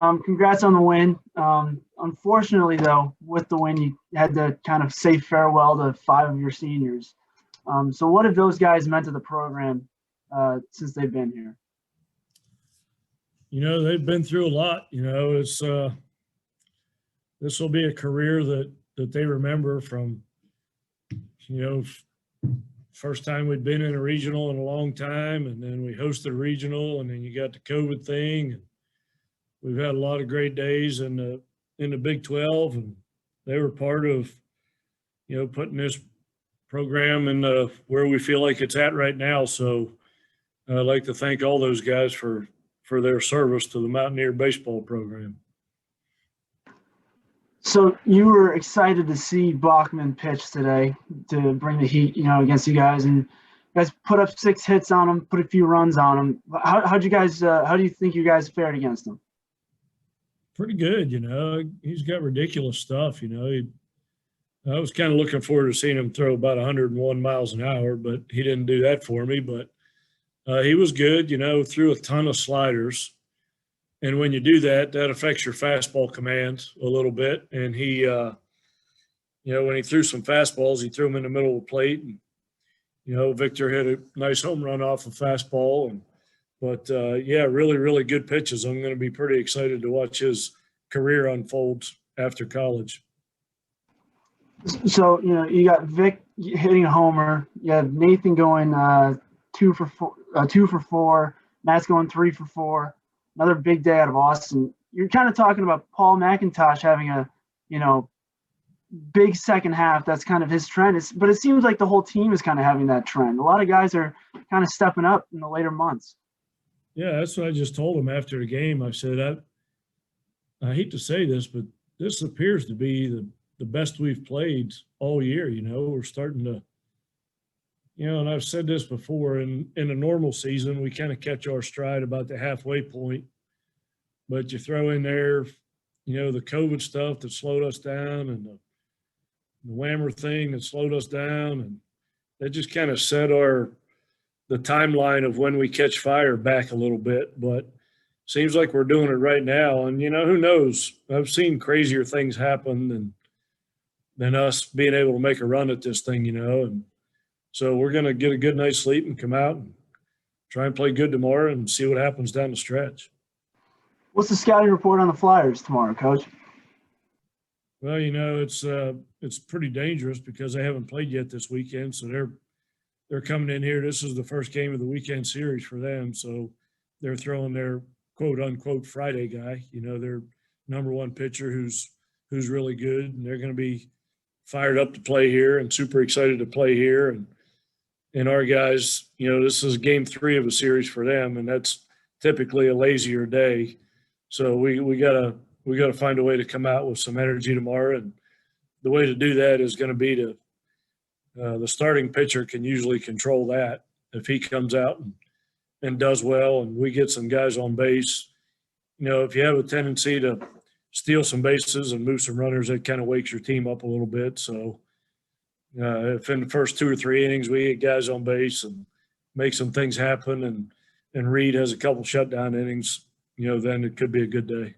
Congrats on the win. Unfortunately, though, with the win, you had to kind of say farewell to 5 of your seniors. So what have those guys meant to the program since they've been here? They've been through a lot. It's this will be a career that they remember from, first time we'd been in a regional in a long time, and then we hosted a regional, and then you got the COVID thing. And we've had a lot of great days in the Big 12, and they were part of, putting this program in where we feel like it's at right now. So I'd like to thank all those guys for their service to the Mountaineer baseball program. So you were excited to see Bachman pitch today to bring the heat, against you guys, and you guys put up 6 hits on him, put a few runs on him. How do you think you guys fared against him? Pretty good, He's got ridiculous stuff, I was kind of looking forward to seeing him throw about 101 miles an hour, but he didn't do that for me. But he was good, threw a ton of sliders. And when you do that, that affects your fastball command a little bit. And he, when he threw some fastballs, he threw them in the middle of the plate. And, Victor hit a nice home run off a fastball. But really, really good pitches. I'm going to be pretty excited to watch his career unfold after college. So, you got Vic hitting a homer. You have Nathan going 2 for 4. Matt's going 3 for 4. Another big day out of Austin. You're kind of talking about Paul McIntosh having a, big second half. That's kind of his trend. But it seems like the whole team is kind of having that trend. A lot of guys are kind of stepping up in the later months. Yeah, that's what I just told him after the game. I said, I hate to say this, but this appears to be the best we've played all year. We're starting to, and I've said this before, in a normal season, we kind of catch our stride about the halfway point. But you throw in there, the COVID stuff that slowed us down, and the Whammer thing that slowed us down. And that just kind of set the timeline of when we catch fire back a little bit. But seems like we're doing it right now. And, who knows? I've seen crazier things happen than us being able to make a run at this thing, and so we're going to get a good night's sleep and come out and try and play good tomorrow and see what happens down the stretch. What's the scouting report on the Flyers tomorrow, Coach? Well, it's pretty dangerous because they haven't played yet this weekend, so they're coming in here. This is the first game of the weekend series for them, so they're throwing their quote unquote Friday guy, their number one pitcher who's really good, and they're going to be fired up to play here and super excited to play here. And our guys, this is game 3 of a series for them, and that's typically a lazier day. So we gotta find a way to come out with some energy tomorrow. And the way to do that is going to be the starting pitcher can usually control that. If he comes out and does well, and we get some guys on base, if you have a tendency to steal some bases and move some runners, that kind of wakes your team up a little bit. So if in the first 2 or 3 innings we get guys on base and make some things happen, and Reed has a couple shutdown innings, then it could be a good day.